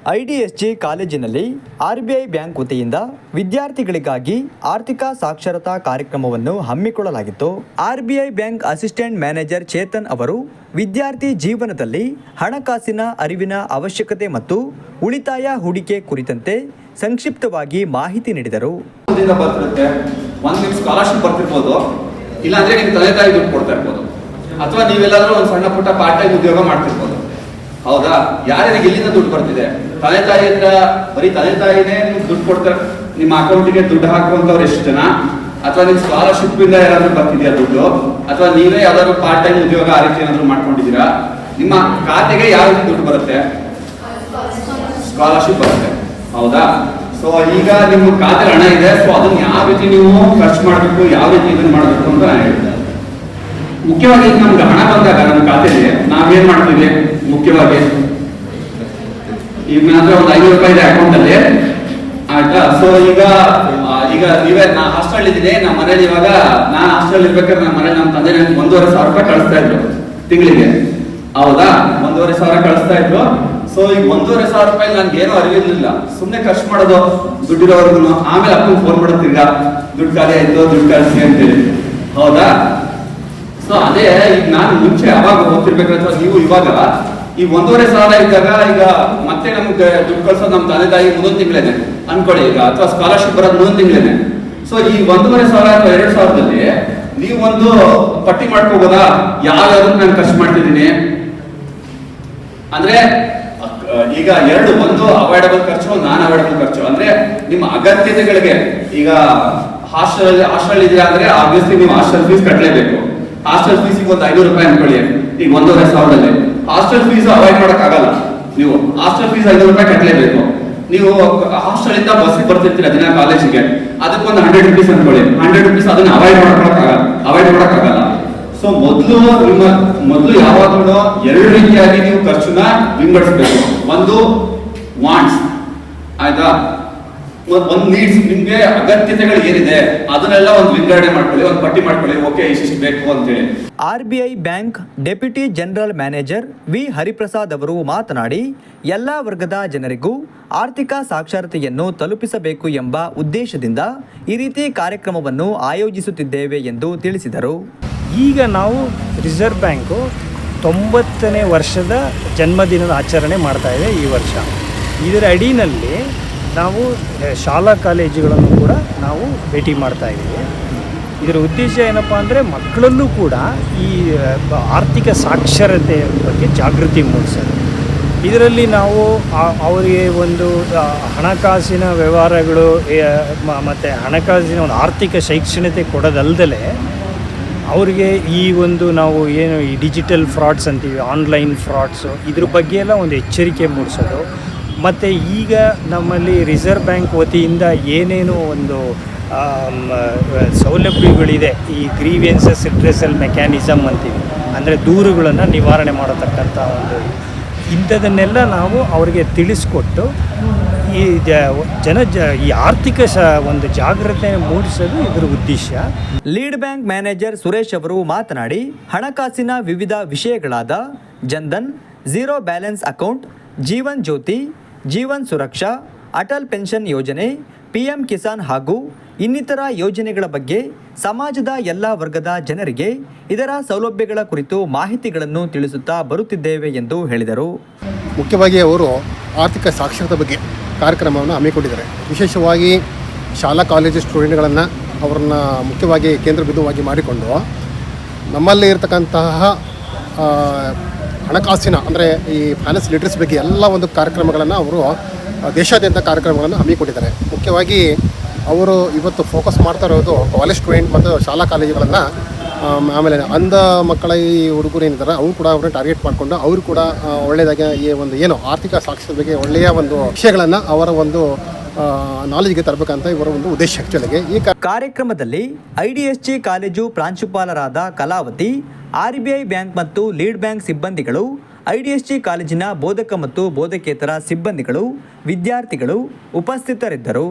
IDSG ಕಾಲೇಜಿನಲ್ಲಿ RBI bank ವತಿಯಿಂದ ವಿದ್ಯಾರ್ಥಿಗಳಿಗಾಗಿ ಆರ್ಥಿಕ ಸಾಕ್ಷರತಾ ಕಾರ್ಯಕ್ರಮವನ್ನು ಹಮ್ಮಿಕೊಳ್ಳಲಾಗಿತ್ತು. RBI bank assistant manager Chetan ಅವರು ವಿದ್ಯಾರ್ಥಿ ಜೀವನದಲ್ಲಿ ಹಣಕಾಸಿನ ಅರಿವಿನ ಅವಶ್ಯಕತೆ ಮತ್ತು ಉಳಿತಾಯ ಹೂಡಿಕೆ ಕುರಿತಂತೆ ಸಂಕ್ಷಿಪ್ತವಾಗಿ ಮಾಹಿತಿ ನೀಡಿದರು. ಸ್ಕಾಲರ್ಶಿಪ್ ಬರ್ತಿರ್ಬೋದು, ಇಲ್ಲಾಂದ್ರೆ ನಿಮ್ಮ ತಂದೆ ತಾಯಿ ದುಡ್ಡು ಕೊಡ್ತಾ ಇರ್ಬೋದು, ಅಥವಾ ನೀವೆಲ್ಲಾದ್ರೂ ಒಂದು ಸಣ್ಣ ಪುಟ್ಟ ಪಾರ್ಟ್ ಟೈಮ್ ಉದ್ಯೋಗ ಮಾಡ್ತಿರ್ಬೋದು. ಹೌದಾ? ಯಾರ್ಯಾರಿಗೆ ಎಲ್ಲಿಂದ ದುಡ್ಡು ಬರ್ತಿದೆ? ತಂದೆ ತಾಯಿ ಹತ್ರ ಬರೀ ತಂದೆ ತಾಯಿನೇ ದುಡ್ಡು ಕೊಡ್ತಾರೆ. ನಿಮ್ಮ ಅಕೌಂಟಿಗೆ ದುಡ್ಡು ಹಾಕುವಂತವ್ರು ಎಷ್ಟು ಜನ? ಅಥವಾ ನಿಮ್ಮ ಸ್ಕಾಲರ್ಶಿಪ್ ಇಂದ ಯಾರಾದ್ರೂ ಬರ್ತಿದ್ಯಾ ದುಡ್ಡು? ಅಥವಾ ನೀವೇ ಯಾವ್ದಾದ್ರು ಪಾರ್ಟ್ ಟೈಮ್ ಉದ್ಯೋಗ ಆ ರೀತಿ ಏನಾದ್ರು ಮಾಡ್ಕೊಂಡಿದ್ದೀರಾ? ನಿಮ್ಮ ಖಾತೆಗೆ ಯಾವ ರೀತಿ ದುಡ್ಡು ಬರುತ್ತೆ? ಸ್ಕಾಲರ್ಶಿಪ್ ಬರುತ್ತೆ. ಹೌದಾ? ಸೊ ಈಗ ನಿಮ್ಮ ಖಾತೆ ಹಣ ಇದೆ, ಸೊ ಅದನ್ನ ಯಾವ ರೀತಿ ನೀವು ಖರ್ಚು ಮಾಡಬೇಕು, ಯಾವ ರೀತಿ ಇದನ್ನ ಮಾಡಬೇಕು ಅಂತ ನಾನು ಹೇಳ್ತೇನೆ. ಮುಖ್ಯವಾಗಿ ನಮ್ಗೆ ಹಣ ಬಂದಾಗ ನಮ್ಮ ಖಾತೆಯಲ್ಲಿ ನಾವೇನ್ ಮಾಡ್ತೀವಿ? ಮುಖ್ಯವಾಗಿ ಈಗ ಅಂದ್ರೆ ಒಂದು 500 ರೂಪಾಯಿ ಇದೆ ಅಕೌಂಟ್ ಅಲ್ಲಿ, ಆಯ್ತಾ? ಸೊ ಈಗ ನೀವೇ ನಾ ಹಾಸ್ಟೆಲ್ ಇದ್ದೀನಿ, ನಮ್ಮ ಮನೇಲಿ ಇವಾಗ ನಾನು ಹಾಸ್ಟೆಲ್ ಇರ್ಬೇಕಾದ್ರೆ ನಮ್ಮ ಮನೇಲಿ ನಮ್ಮ ತಂದೆ ನನಗೆ 1,500,000 ರೂಪಾಯಿ ಕಳಿಸ್ತಾ ಇದ್ರು ತಿಂಗಳಿಗೆ. ಹೌದಾ? 1,500,000 ಕಳಿಸ್ತಾ ಇದ್ರು. ಸೊ ಈಗ 1,500,000 ರೂಪಾಯಿ ನನ್ಗೆ ಏನೋ ಅರಿವಿರ್ಲಿಲ್ಲ, ಸುಮ್ನೆ ಖರ್ಚು ಮಾಡೋದು ದುಡ್ಡಿರೋವರೆಗೂ. ಆಮೇಲೆ ಅಪ್ಪನ ಫೋನ್ ಮಾಡೋದು, ಈಗ ದುಡ್ಡು ಖಾಲಿ ಆಯ್ತು, ದುಡ್ಡು ಕಳಿಸಿ ಅಂತೇಳಿ. ಹೌದಾ? ಸೊ ಅದೇ ಈಗ ನಾನು ಮುಂಚೆ ಯಾವಾಗ ಓದ್ತಿರ್ಬೇಕಾದ್ರೆ ಅಥವಾ ನೀವು ಇವಾಗ ಈ 1,500,000 ಇದ್ದಾಗ ಈಗ ಮತ್ತೆ ನಮ್ಗೆ ದುಡ್ಡು ಕಳ್ಸೋದು ನಮ್ಮ ತಂದೆ ತಾಯಿ ಮುಂದೊಂದು ತಿಂಗಳೇನೆ ಅನ್ಕೊಳ್ಳಿ ಈಗ, ಅಥವಾ ಸ್ಕಾಲರ್ಶಿಪ್ ಬರೋದು ಮುಂದೊಂದು ತಿಂಗಳೇನೆ. ಸೊ ಈ 1,500,000 ಅಥವಾ 2,000ದಲ್ಲಿ ನೀವು ಒಂದು ಪಟ್ಟಿ ಮಾಡ್ಕೋಬೋದಾ? ಯಾವ್ಯಾವ್ದಕ್ಕೆ ನಾನು ಖರ್ಚು ಮಾಡ್ತಿದ್ದೀನಿ ಅಂದ್ರೆ ಈಗ ಒಂದು ಅವಾಯ್ಡಬಲ್ ಖರ್ಚು, ನಾನ್ ಅವಾಯ್ಡಬಲ್ ಖರ್ಚು. ಅಂದ್ರೆ ನಿಮ್ಮ ಅಗತ್ಯತೆಗಳಿಗೆ, ಈಗ ಹಾಸ್ಟೆಲ್ ಇದೆಯಾ ಅಂದ್ರೆ ಆಬ್ವಿಯಸ್ಲಿ ನೀವು ಹಾಸ್ಟೆಲ್ ಫೀಸ್ ಕಟ್ಟಲೇಬೇಕು. ಹಾಸ್ಟೆಲ್ ಫೀಸಿಗೆ ಒಂದು 500 ರೂಪಾಯಿ ಅನ್ಕೊಳ್ಳಿ, ಈಗ 1,500,000ದಲ್ಲಿ ಹಾಸ್ಟೆಲ್ ಫೀಸ್ ಅವಾಯ್ಡ್ ಮಾಡಕ್ ಆಗಲ್ಲ. ನೀವು ಹಾಸ್ಟೆಲ್ ಫೀಸ್ 500 ರೂಪಾಯಿ ಕಟ್ಟಲೇಬೇಕು. ನೀವು ಹಾಸ್ಟೆಲ್ ಇಂದ ಬಸ್ಸಿಗೆ ಬರ್ತಿರ್ತೀರ ದಿನ ಕಾಲೇಜಿಗೆ, ಅದಕ್ಕೊಂದು 100 ರೂಪೀಸ್ ಅನ್ಕೊಳ್ಳಿ. 100 ರೂಪೀಸ್ ಅದನ್ನ ಅವಾಯ್ಡ್ ಮಾಡಕ್ಕಾಗಲ್ಲ. ಸೊ ಮೊದಲು ಯಾವಾಗಲೂ 2 ರೀತಿಯಾಗಿ ನೀವು ಖರ್ಚನ್ನ ವಿಂಗಡಿಸಬೇಕು. ಒಂದು ವಾಂಟ್ಸ್, ಆಯ್ತಾ? ಒಂದು ನೀಡ್ಸ್, ನಿಮ್ಗೆ ಅಗತ್ಯತೆಗಳು ಏನಿದೆ ಅದನ್ನೆಲ್ಲ ಒಂದು ವಿಂಗಡಣೆ ಮಾಡ್ಕೊಳ್ಳಿ, ಒಂದು ಪಟ್ಟಿ ಮಾಡ್ಕೊಳ್ಳಿ. ಓಕೆ, ಇಷ್ಟು ಬೇಕು ಅಂತೇಳಿ. RBI bank deputy general manager V Hariprasad ಅವರು ಮಾತನಾಡಿ, ಎಲ್ಲ ವರ್ಗದ ಜನರಿಗೂ ಆರ್ಥಿಕ ಸಾಕ್ಷರತೆಯನ್ನು ತಲುಪಿಸಬೇಕು ಎಂಬ ಉದ್ದೇಶದಿಂದ ಈ ರೀತಿ ಕಾರ್ಯಕ್ರಮವನ್ನು ಆಯೋಜಿಸುತ್ತಿದ್ದೇವೆ ಎಂದು ತಿಳಿಸಿದರು. ಈಗ ನಾವು ರಿಸರ್ವ್ ಬ್ಯಾಂಕು 90ನೇ ವರ್ಷದ ಜನ್ಮದಿನದ ಆಚರಣೆ ಮಾಡ್ತಾ ಇದೆ ಈ ವರ್ಷ. ಇದರ ಅಡಿನಲ್ಲಿ ನಾವು ಶಾಲಾ ಕಾಲೇಜುಗಳನ್ನು ಕೂಡ ನಾವು ಭೇಟಿ ಮಾಡ್ತಾ ಇದ್ದೀವಿ. ಇದರ ಉದ್ದೇಶ ಏನಪ್ಪ ಅಂದರೆ ಮಕ್ಕಳಲ್ಲೂ ಕೂಡ ಈ ಆರ್ಥಿಕ ಸಾಕ್ಷರತೆ ಬಗ್ಗೆ ಜಾಗೃತಿ ಮೂಡಿಸೋದು. ಇದರಲ್ಲಿ ನಾವು ಅವರಿಗೆ ಒಂದು ಹಣಕಾಸಿನ ವ್ಯವಹಾರಗಳು ಮತ್ತು ಹಣಕಾಸಿನ ಒಂದು ಆರ್ಥಿಕ ಶೈಕ್ಷಣಿಕತೆ ಕೊಡೋದಲ್ಲದೆ ಅವರಿಗೆ ಈ ಒಂದು ನಾವು ಏನು ಈ ಡಿಜಿಟಲ್ ಫ್ರಾಡ್ಸ್ ಅಂತೀವಿ, ಆನ್ಲೈನ್ ಫ್ರಾಡ್ಸು, ಇದ್ರ ಬಗ್ಗೆ ಎಲ್ಲ ಒಂದು ಎಚ್ಚರಿಕೆ ಮೂಡಿಸೋದು. ಮತ್ತು ಈಗ ನಮ್ಮಲ್ಲಿ ರಿಸರ್ವ್ ಬ್ಯಾಂಕ್ ವತಿಯಿಂದ ಏನೇನು ಒಂದು ಸೌಲಭ್ಯಗಳಿದೆ, ಈ ಗ್ರೀವಿಯನ್ಸಸ್ ರಿಡ್ರೆಸಲ್ ಮೆಕ್ಯಾನಿಸಮ್ ಅಂತೀವಿ, ಅಂದರೆ ದೂರುಗಳನ್ನು ನಿವಾರಣೆ ಮಾಡತಕ್ಕಂಥ ಒಂದು ಇಂಥದನ್ನೆಲ್ಲ ನಾವು ಅವರಿಗೆ ತಿಳಿಸ್ಕೊಟ್ಟು ಈ ಈ ಆರ್ಥಿಕ ಒಂದು ಜಾಗೃತಿ ಮೂಡಿಸೋದು ಇದರ ಉದ್ದೇಶ. ಲೀಡ್ ಬ್ಯಾಂಕ್ ಮ್ಯಾನೇಜರ್ ಸುರೇಶ್ ಅವರು ಮಾತನಾಡಿ, ಹಣಕಾಸಿನ ವಿವಿಧ ವಿಷಯಗಳಾದ Jan Dhan, zero balance account, Jeevan Jyoti, Jeevan Suraksha, Atal pension ಯೋಜನೆ, PM ಕಿಸಾನ್ ಹಾಗೂ ಇನ್ನಿತರ ಯೋಜನೆಗಳ ಬಗ್ಗೆ ಸಮಾಜದ ಎಲ್ಲ ವರ್ಗದ ಜನರಿಗೆ ಇದರ ಸೌಲಭ್ಯಗಳ ಕುರಿತು ಮಾಹಿತಿಗಳನ್ನು ತಿಳಿಸುತ್ತಾ ಬರುತ್ತಿದ್ದೇವೆ ಎಂದು ಹೇಳಿದರು. ಮುಖ್ಯವಾಗಿ ಅವರು ಆರ್ಥಿಕ ಸಾಕ್ಷರತೆ ಬಗ್ಗೆ ಕಾರ್ಯಕ್ರಮವನ್ನು ಹಮ್ಮಿಕೊಂಡಿದ್ದಾರೆ. ವಿಶೇಷವಾಗಿ ಶಾಲಾ ಕಾಲೇಜು ಸ್ಟೂಡೆಂಟ್ಗಳನ್ನು ಅವರನ್ನ ಮುಖ್ಯವಾಗಿ ಕೇಂದ್ರ ಬಿಂದುವಾಗಿ ಮಾಡಿಕೊಂಡು ನಮ್ಮಲ್ಲಿ ಇರತಕ್ಕಂತಹ ಹಣಕಾಸಿನ ಅಂದರೆ ಈ ಫೈನಾನ್ಸ್ ಲಿಟ್ರಸಿ ಬಗ್ಗೆ ಎಲ್ಲ ಒಂದು ಕಾರ್ಯಕ್ರಮಗಳನ್ನು ಅವರು ದೇಶಾದ್ಯಂತ ಕಾರ್ಯಕ್ರಮಗಳನ್ನು ಹಮ್ಮಿಕೊಂಡಿದ್ದಾರೆ. ಮುಖ್ಯವಾಗಿ ಅವರು ಇವತ್ತು ಫೋಕಸ್ ಮಾಡ್ತಾ ಇರೋದು ಕಾಲೇಜ್ ಸ್ಟೂಡೆಂಟ್ ಮತ್ತು ಶಾಲಾ ಕಾಲೇಜುಗಳನ್ನು, ಆಮೇಲೆ ಅಂಧ ಮಕ್ಕಳ ಈ ಹುಡುಗರು ಏನಿದ್ದಾರೆ ಅವರು ಕೂಡ ಅವ್ರನ್ನ ಟಾರ್ಗೆಟ್ ಮಾಡಿಕೊಂಡು ಅವರು ಕೂಡ ಒಳ್ಳೆಯದಾಗಿ ಈ ಒಂದು ಏನು ಆರ್ಥಿಕ ಸಾಕ್ಷರತೆ ಬಗ್ಗೆ ಒಳ್ಳೆಯ ಒಂದು ವಿಷಯಗಳನ್ನು ಅವರ ಒಂದು ನಾಲೆಜ್ಗೆ ತರಬೇಕಂತ ಇವರ ಒಂದು ಉದ್ದೇಶ. ಆ್ಯಕ್ಚುಲಿಗೆ ಈ ಕಾರ್ಯಕ್ರಮದಲ್ಲಿ ಐಡಿಎಸ್ಜಿ ಕಾಲೇಜು ಪ್ರಾಂಶುಪಾಲರಾದ ಕಲಾವತಿ, ಆರ್ಬಿಐ ಬ್ಯಾಂಕ್ ಮತ್ತು ಲೀಡ್ ಬ್ಯಾಂಕ್ ಸಿಬ್ಬಂದಿಗಳು, ಐಡಿಎಸ್ಜಿ ಕಾಲೇಜಿನ ಬೋಧಕ ಮತ್ತು ಬೋಧಕೇತರ ಸಿಬ್ಬಂದಿಗಳು, ವಿದ್ಯಾರ್ಥಿಗಳು ಉಪಸ್ಥಿತರಿದ್ದರು.